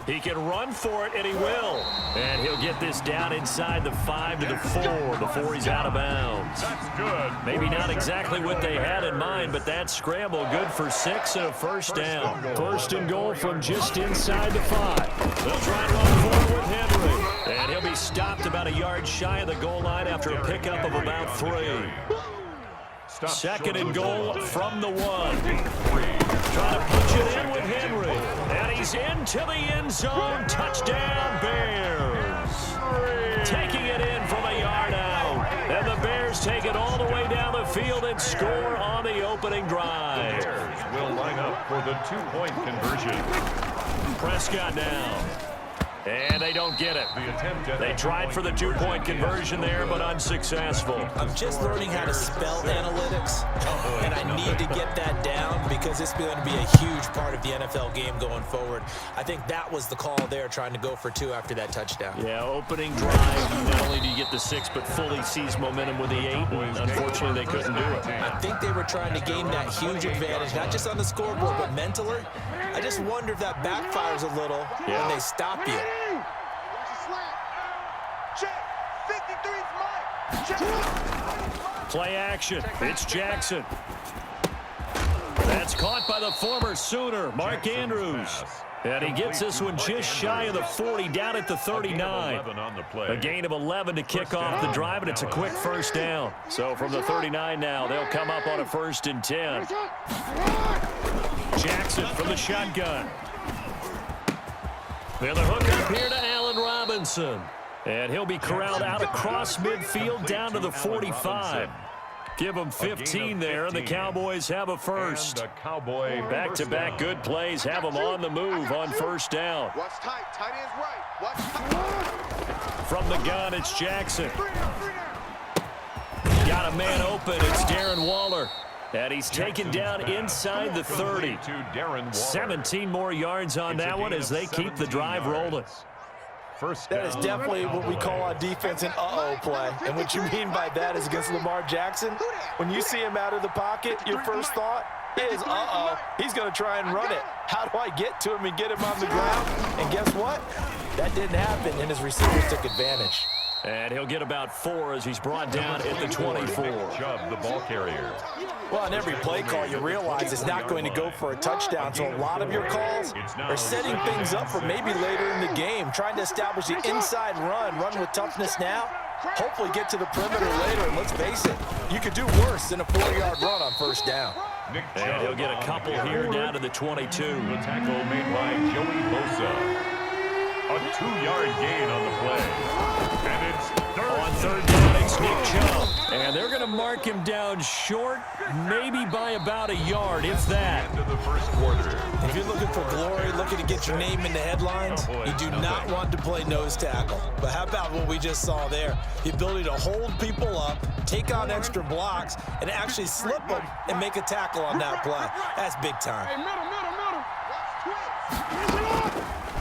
He can run for it, and he will. And he'll get this down inside the 5 to the 4 before he's out of bounds. That's good. Maybe not exactly what they had in mind, but that scramble good for 6 and a first down. First and goal from just inside the 5. They'll try to run forward with Henry. And he'll be stopped about a yard shy of the goal line after a pickup of about 3. Second and goal from the 1. Trying to punch it in with Henry. And he's into the end zone. Touchdown, Bears. Taking it in from a yard out. And the Bears take it all the way down the field and score on the opening drive. The Bears will line up for the 2-point conversion. Prescott now. And they don't get it. They tried for the 2-point conversion there, but unsuccessful. I'm just learning how to spell analytics, and I need to get that down because it's going to be a huge part of the NFL game going forward. I think that was the call there, trying to go for 2 after that touchdown. Yeah, opening drive, not only do you get the 6, but fully seize momentum with the 8, and unfortunately they couldn't do it. I think they were trying to gain that huge advantage, not just on the scoreboard, but mentally. I just wonder if that backfires a little when they stop you. Play action. It's Jackson. That's caught by the former Sooner, Mark Andrews. And he gets this one just shy of the 40, down at the 39. A gain of 11 to kick off the drive, and it's a quick first down. So from the 39 now, they'll come up on a 1st and 10. Jackson from the shotgun. And the hook up here to Allen Robinson. And he'll be corralled out across midfield down to the 45. Give them 15 there, and the Cowboys have a first. Back-to-back good plays have them on the move on first down. Watch tight. Tight end's right. Watch tight. From the gun, it's Jackson. Got a man open. It's Darren Waller. And he's taken down inside the 30. 17 more yards on that one as they keep the drive rolling. That is definitely what we call on defense an uh-oh play. And what you mean by that is against Lamar Jackson, when you see him out of the pocket, your first thought is, uh-oh, he's going to try and run it. How do I get to him and get him on the ground? And guess what? That didn't happen, and his receivers took advantage. And he'll get about 4 as he's brought down at the 24. Chubb, the ball carrier. Well, on every play call, you realize it's not going to go for a touchdown, so a lot of your calls are setting things up for maybe later in the game, trying to establish the inside run with toughness now, hopefully get to the perimeter later, and let's face it, you could do worse than a 4-yard run on first down. And he'll get a couple here down to the 22. The tackle made by Joey Bosa. A 2-yard gain on the play. And it's on third down, it's Nick Chubb. And they're going to mark him down short, maybe by about a yard, if that. Into the first quarter. If you're looking for glory, looking to get your name in the headlines, you do not want to play nose tackle. But how about what we just saw there? The ability to hold people up, take on extra blocks, and actually slip them and make a tackle on that play. That's big time.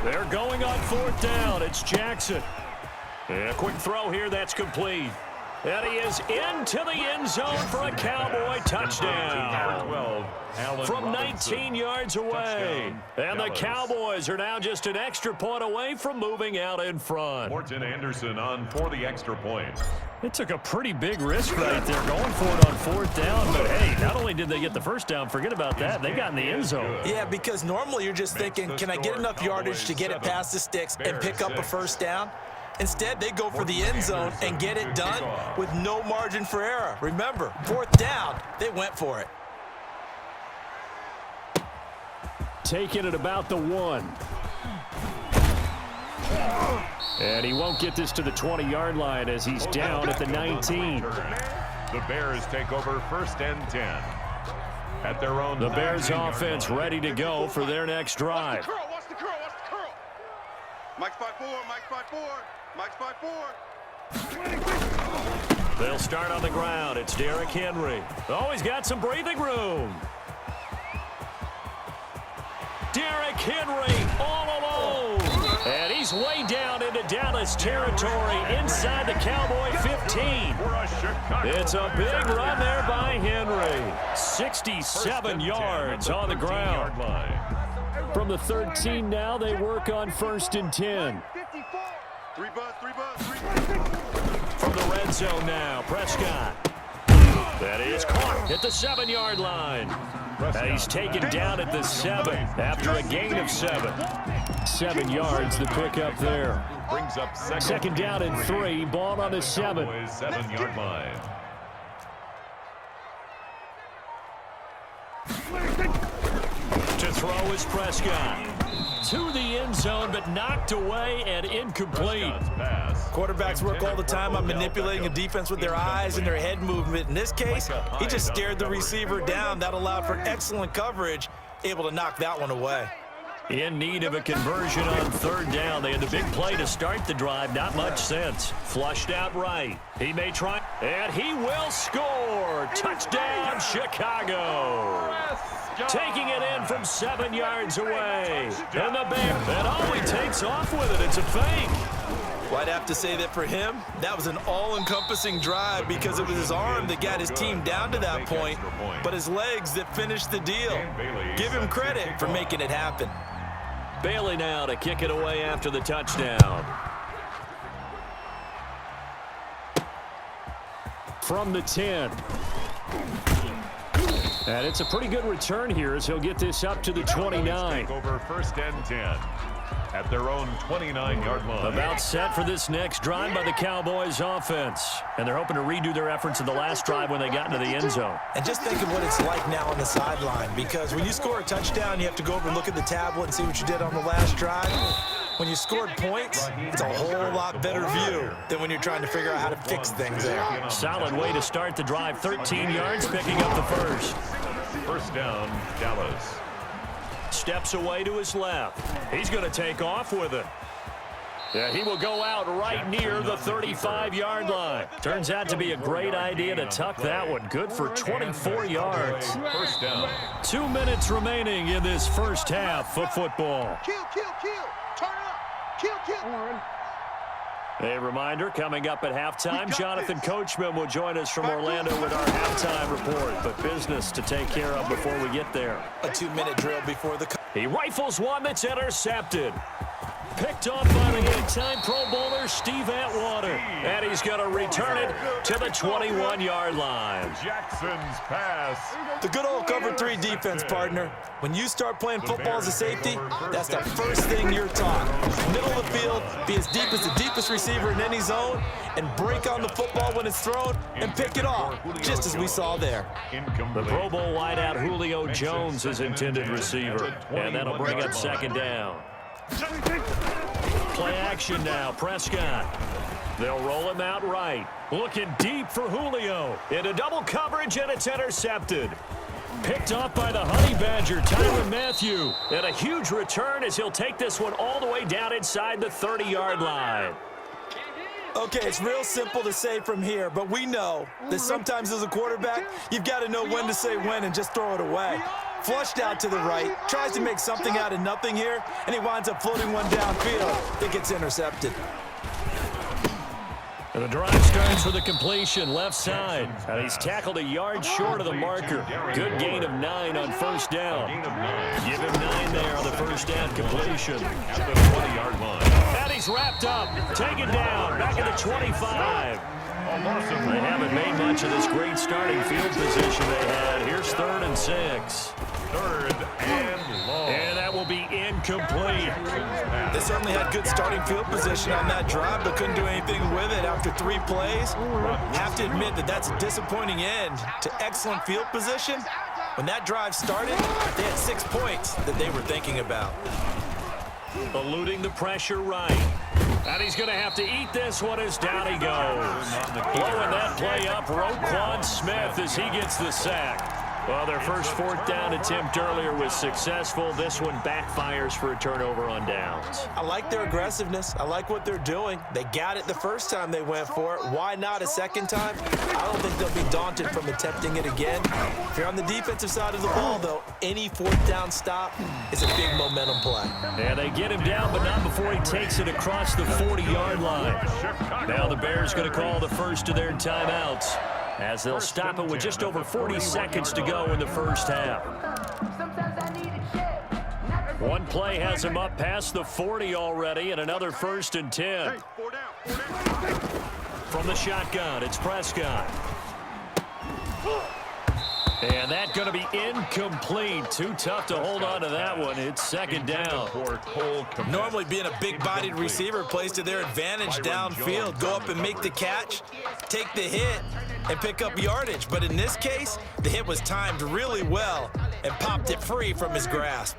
They're going on fourth down. It's Jackson. And a quick throw here. That's complete. And he is into the end zone for a Cowboy touchdown. From 19 yards away. And the Cowboys are now just an extra point away from moving out in front. Morton Anderson on for the extra point. It took a pretty big risk right there going for it on fourth down. But, hey, not only did they get the first down, forget about that. They got in the end zone. Yeah, because normally you're just thinking, can I get enough yardage to get it past the sticks and pick up a first down? Instead, they go for the end zone and get it done with no margin for error. Remember, fourth down, they went for it. Taking it about the 1. And he won't get this to the 20-yard line as he's down at the 19. The Bears take over 1st and 10. At their own. The Bears offense ready to go for their next drive. Watch the curl. Mike's 5-4. Mike's 5-4. They'll start on the ground. It's Derrick Henry. Oh, he's got some breathing room. Derrick Henry all alone. And he's way down into Dallas territory inside the Cowboy 15. It's a big run there by Henry. 67 yards on the ground. From the 13 now, they work on 1st and 10. Three bus. From the red zone now, Prescott. That is caught at the 7-yard line. And he's taken down at the 7 after a gain of 7. 7 yards, the pickup there. Brings up Second down and 3, ball on the 7. 7-yard line. To throw is Prescott. To the end zone, but knocked away and incomplete. Quarterbacks work all the time on manipulating a defense with their eyes and their head movement. In this case, he just stared the receiver down. That allowed for excellent coverage, able to knock that one away. In need of a conversion on 3rd down. They had the big play to start the drive. Not much sense. Flushed out right. He may try, and he will score. Touchdown, Chicago. Taking it in from 7 yards away. And the Bears, and all he takes off with it, it's a fake. Well, I'd have to say that for him, that was an all-encompassing drive because it was his arm that got his team down to that point, but his legs that finished the deal. Give him credit for making it happen. Bailey now to kick it away after the touchdown. From the 10. And it's a pretty good return here as he'll get this up to the 29. Over 1st and 10 at their own 29-yard line. About set for this next drive by the Cowboys offense. And they're hoping to redo their efforts in the last drive when they got into the end zone. And just think of what it's like now on the sideline, because when you score a touchdown, you have to go over and look at the tablet and see what you did on the last drive. When you scored points, it's a whole lot better view than when you're trying to figure out how to fix things there. Solid way to start the drive. 13 yards, picking up the first. 1st down, Dallas. Steps away to his left. He's going to take off with it. Yeah, he will go out right near the 35-yard line. Turns out to be a great idea to tuck that one. Good for 24 yards. 1st down. 2 minutes remaining in this first half of football. Kill. Turn it up. Kill. A reminder, coming up at halftime, Jonathan Coachman will join us from Orlando with our halftime report. But business to take care of before we get there. A 2-minute drill before the... He rifles one that's intercepted. Picked off by the 8-time Pro Bowler Steve Atwater. And he's going to return it to the 21-yard line. Jackson's pass. The good old cover 3 defense, partner. When you start playing football as a safety, that's the first thing you're taught. Middle of the field, be as deep as the deepest receiver in any zone, and break on the football when it's thrown and pick it off, just as we saw there. The Pro Bowl wideout Julio Jones is intended receiver, and that'll bring up 2nd down. Play action now, Prescott. They'll roll him out right. Looking deep for Julio. Into double coverage, and it's intercepted. Picked off by the Honey Badger, Tyrann Mathieu. And a huge return as he'll take this one all the way down inside the 30-yard line. Okay, it's real simple to say from here, but we know that sometimes as a quarterback, you've got to know when to say when and just throw it away. Flushed out to the right, tries to make something out of nothing here, and he winds up floating one downfield that gets intercepted. And the drive starts with a completion left side. And he's tackled a yard short of the marker. Good gain of 9 on 1st down. Give him 9 there on the 1st down completion. At the 20-yard line. And he's wrapped up. Taken down. Back at the 25. They haven't made much of this great starting field position they had. Here's 3rd and 6. 3rd and long. And that will be incomplete. They certainly had good starting field position on that drive, but couldn't do anything with it after 3 plays. Have to admit that that's a disappointing end to excellent field position. When that drive started, they had 6 points that they were thinking about. Eluding the pressure right. And he's going to have to eat this one as down he goes. Blowing that play up, Roquan Smith as he gets the sack. Well, their first 4th down attempt earlier was successful. This one backfires for a turnover on downs. I like their aggressiveness. I like what they're doing. They got it the first time they went for it. Why not a second time? I don't think they'll be daunted from attempting it again. If you're on the defensive side of the ball, though, any 4th down stop is a big momentum play. Yeah, they get him down, but not before he takes it across the 40-yard line. Now the Bears going to call the first of their timeouts, as they'll stop it with just over 40 seconds to go in the first half. One play has him up past the 40 already, and another 1st and 10. Hey, 4 down. From the shotgun, it's Prescott. And that's going to be incomplete. Too tough to hold on to that one. It's 2nd down. Normally being a big-bodied receiver plays to their advantage downfield. Go up and make the catch, take the hit, and pick up yardage. But in this case, the hit was timed really well and popped it free from his grasp.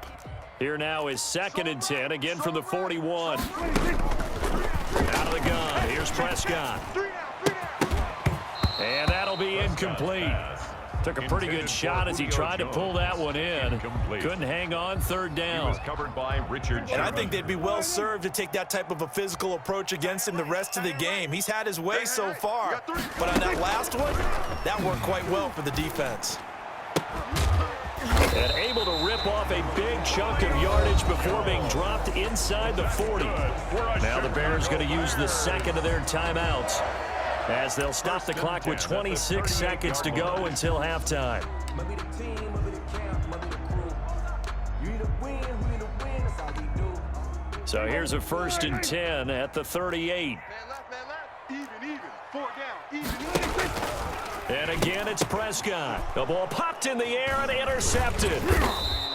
Here now is 2nd and 10, again from the 41. Out of the gun, here's Prescott. And that'll be incomplete. Took a pretty good shot as he tried to pull that one in. Couldn't hang on, 3rd down. Covered by Richard. And I think they'd be well served to take that type of a physical approach against him the rest of the game. He's had his way so far, but on that last one, that worked quite well for the defense. And able to rip off a big chunk of yardage before being dropped inside the 40. Now the Bears going to use the 2nd of their timeouts, as they'll stop the clock with 26 seconds to go until halftime. So here's a 1st and 10 at the 38. Man left. Even. 4 down. Even. And again, it's Prescott. The ball popped in the air and intercepted.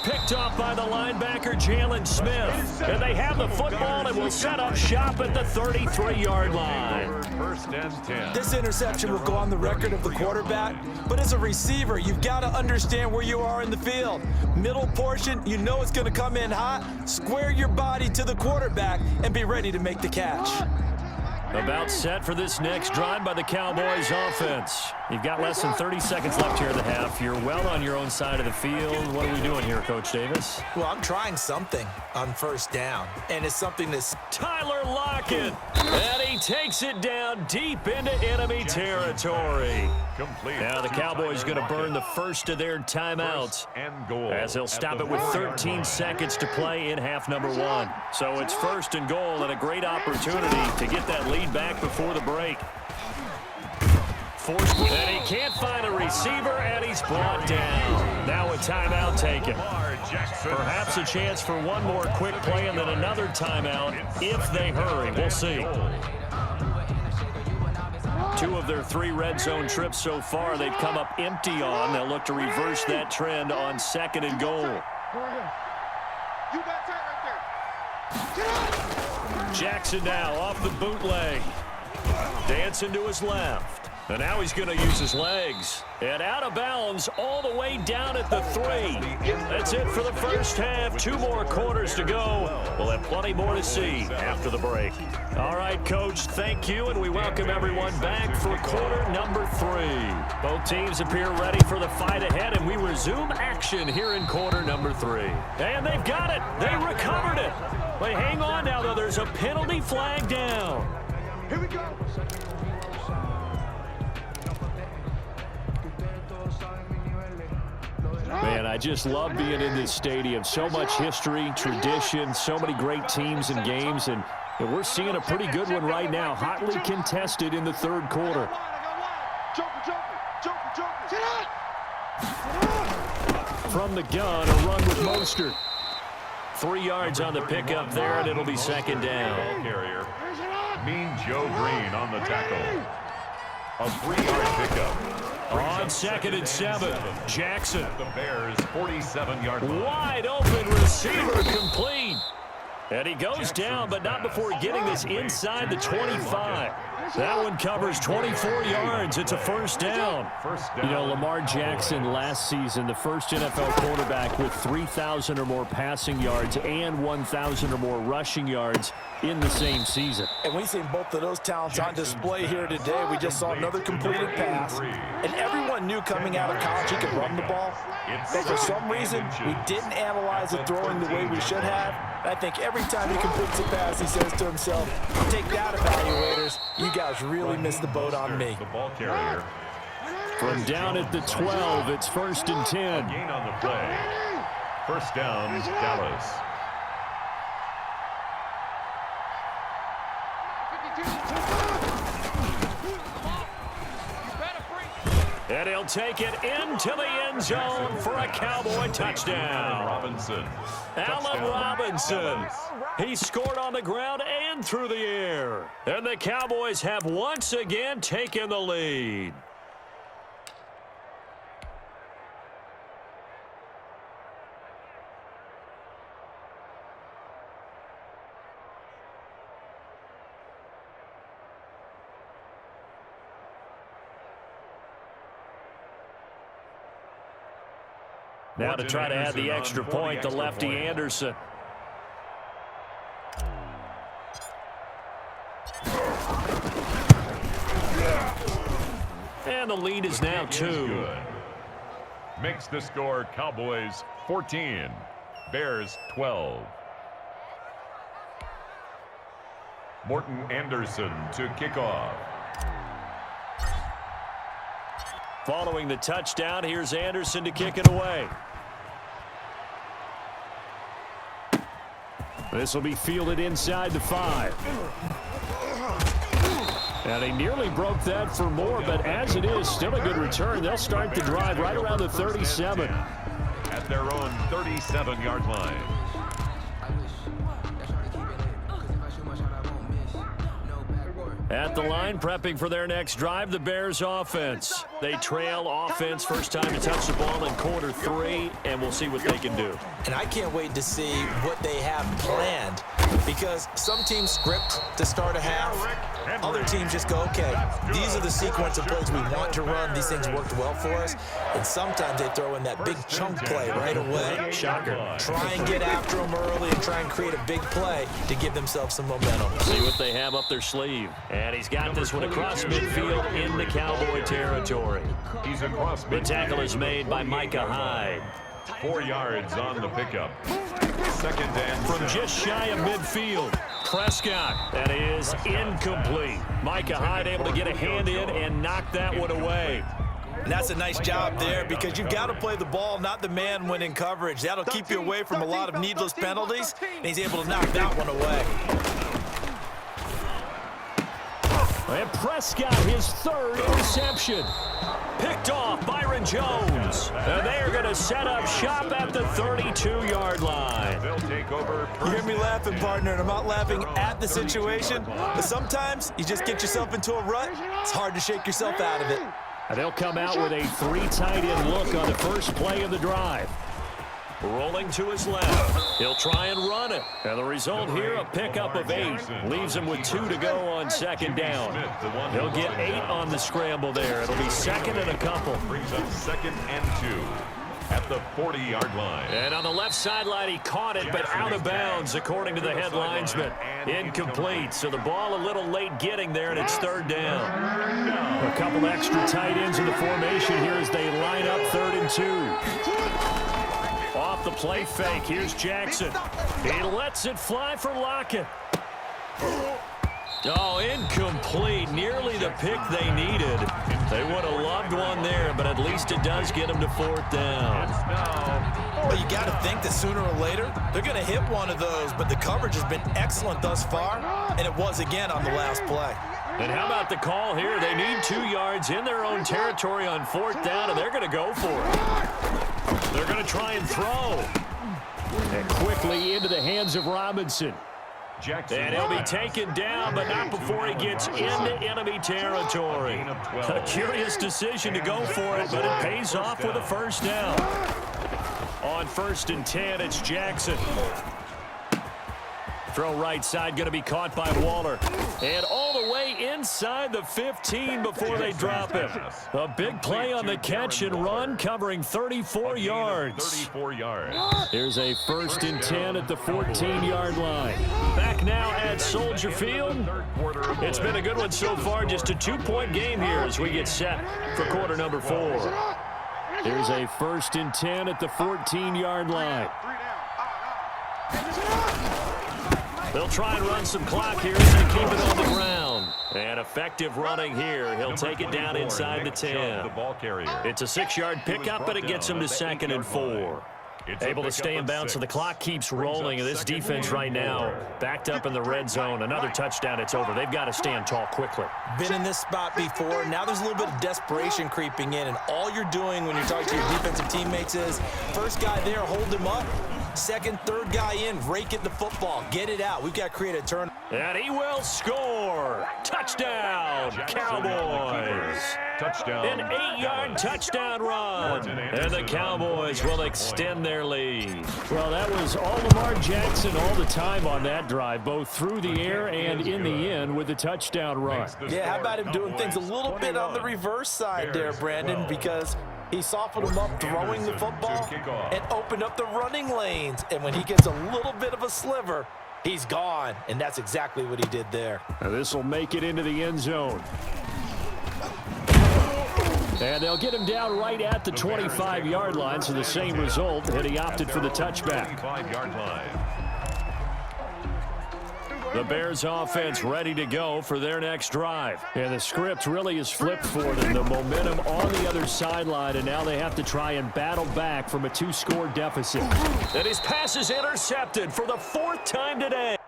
Picked off by the linebacker, Jalen Smith. And they have the football and will set up shop at the 33-yard line. 1st and 10. This interception will go on the record of the quarterback, but as a receiver, you've got to understand where you are in the field. Middle portion, you know it's going to come in hot. Square your body to the quarterback and be ready to make the catch. About set for this next drive by the Cowboys offense. You've got less than 30 seconds left here in the half. You're well on your own side of the field. What are we doing here, Coach Davis? Well, I'm trying something on 1st down, and it's something that's... Tyler Lockett, and he takes it down deep into enemy territory. Now the Cowboys going to burn the 1st of their timeouts, as they'll stop it with 13 seconds to play in half number 1. So it's 1st and goal, and a great opportunity to get that lead back before the break. Forced, and he can't find a receiver, and he's brought down. Now a timeout taken. Perhaps a chance for one more quick play and then another timeout if they hurry. We'll see. 2 of their 3 red zone trips so far they've come up empty on. They'll look to reverse that trend on 2nd and goal. You got tight right there. Jackson now off the bootleg. Dancing to his left. And now he's going to use his legs. And out of bounds all the way down at the 3. That's it for the first half. 2 more quarters to go. We'll have plenty more to see after the break. All right, Coach, thank you, and we welcome everyone back for quarter number 3. Both teams appear ready for the fight ahead, and we resume action here in quarter number 3. And they've got it. They recovered it. But hang on now, though. There's a penalty flag down. Here we go. Man, I just love being in this stadium. So much history, tradition, so many great teams and games, and we're seeing a pretty good one right now, hotly contested in the 3rd quarter. From the gun, a run with Mostert. 3 yards on the pickup there, and it'll be 2nd down. Carrier. Mean Joe Green on the tackle. A 3-yard pickup. On 2nd and 7, Jackson. The Bears' 47-yard line. Wide open receiver complete. And he goes down, but not before getting this inside the 25. That one covers 24 yards. It's a 1st down. You know, Lamar Jackson last season, the first NFL quarterback with 3,000 or more passing yards and 1,000 or more rushing yards in the same season. And we've seen both of those talents on display here today. We just saw another completed pass. And everyone knew coming out of college he could run the ball. But for some reason, we didn't analyze it throwing the way we should have. And I think every time he completes a pass, he says to himself, take that, evaluators. You guys really missed the boat on me. The ball carrier. From down at the 12, it's 1st and 10. Gain on the play. 1st down, Dallas. And he'll take it into the end zone for a Cowboy touchdown. Robinson. Allen Robinson. He scored on the ground and through the air. And the Cowboys have once again taken the lead. Now to try to add the extra point, the lefty Anderson. And the lead is now 2. Makes the score Cowboys 14, Bears 12. Morton Anderson to kick off. Following the touchdown, here's Anderson to kick it away. This will be fielded inside the 5. And he nearly broke that for more, but as it is, still a good return. They'll start the drive right around the 37. At their own 37-yard line. At the line, prepping for their next drive, the Bears offense. They trail offense, first time to touch the ball in quarter 3, and we'll see what they can do. And I can't wait to see what they have planned, because some teams script to start a half. Other teams just go, okay, these are the sequence of plays we want to run. These things worked well for us. And sometimes they throw in that big chunk play right away. Shocker. Try and get after them early and try and create a big play to give themselves some momentum. See what they have up their sleeve. And he's got this one across midfield into Cowboy territory. He's across The tackle is made by Micah Hyde. 4 yards on the pickup. Second and From just shy of midfield, Prescott. That is incomplete. Micah Hyde able to get a hand in and knock that one away. And that's a nice job there, because you've got to play the ball, not the man when in coverage. That'll keep you away from a lot of needless penalties, and he's able to knock that one away. And Prescott, his 3rd interception. Picked off Byron Jones. And they are going to set up shop at the 32-yard line. they'll take over. You hear me laughing, partner, and I'm not laughing at the situation, but sometimes you just get yourself into a rut. It's hard to shake yourself out of it. And they'll come out with a 3 tight end look on the first play of the drive. Rolling to his left. He'll try and run it. And the result here, a pickup of 8. Leaves him with 2 to go on second down. He'll get 8 on the scramble there. It'll be second and a couple. Brings up second and 2 at the 40-yard line. And on the left sideline, he caught it, but out of bounds, according to the head linesman. Incomplete. So the ball a little late getting there, and it's 3rd down. A couple extra tight ends in the formation here as they line up 3rd and 2. Off the play fake, here's Jackson. He lets it fly for Lockett. Oh, incomplete. Nearly the pick they needed. They would have loved one there, but at least it does get them to 4th down. Well, you got to think that sooner or later, they're going to hit one of those, but the coverage has been excellent thus far, and it was again on the last play. And how about the call here? They need 2 yards in their own territory on 4th down, and they're going to go for it. They're going to try and throw. And quickly into the hands of Robinson. Jackson. And he'll be taken down, but not before he gets into enemy territory. A curious decision to go for it, but it pays off with a 1st down. On 1st and 10, it's Jackson. Throw right side, going to be caught by Waller. And all the way inside the 15 before they drop him. A big play on the catch and run, covering 34 yards. 34 yards. Here's a 1st and 10 at the 14-yard line. Back now at Soldier Field. It's been a good one so far, just a 2-point game here as we get set for quarter number 4. Here's a 1st and 10 at the 14-yard line. They'll try and run some clock here as they keep it on the ground. And effective running here. He'll take it down inside the 10. The ball carrier. It's a 6-yard pickup, but it gets him to 2nd and 4. It's Able to stay in bounds, so the clock keeps rolling. And this defense right now, backed up in the red zone. Another touchdown, it's over. They've got to stand tall quickly. Been in this spot before. Now there's a little bit of desperation creeping in, and all you're doing when you're talking to your defensive teammates is, first guy there, hold him up. Second, third guy in, rake at the football. Get it out. We've got to create a turn. And he will score. Touchdown, Cowboys. Touchdown. An 8-yard touchdown run. And the Cowboys will extend their lead. Well, that was all Lamar Jackson all the time on that drive, both through the air and in the end with the touchdown run. Yeah, how about him doing things a little bit on the reverse side there, Brandon, because he softened him up throwing the football and opened up the running lanes. And when he gets a little bit of a sliver, he's gone. And that's exactly what he did there. This will make it into the end zone. And they'll get him down right at the 25-yard line, so the same result, and he opted for the touchback. 25-yard line. The Bears offense ready to go for their next drive. And the script really is flipped for them. The momentum on the other sideline, and now they have to try and battle back from a 2-score deficit. And his pass is intercepted for the 4th time today.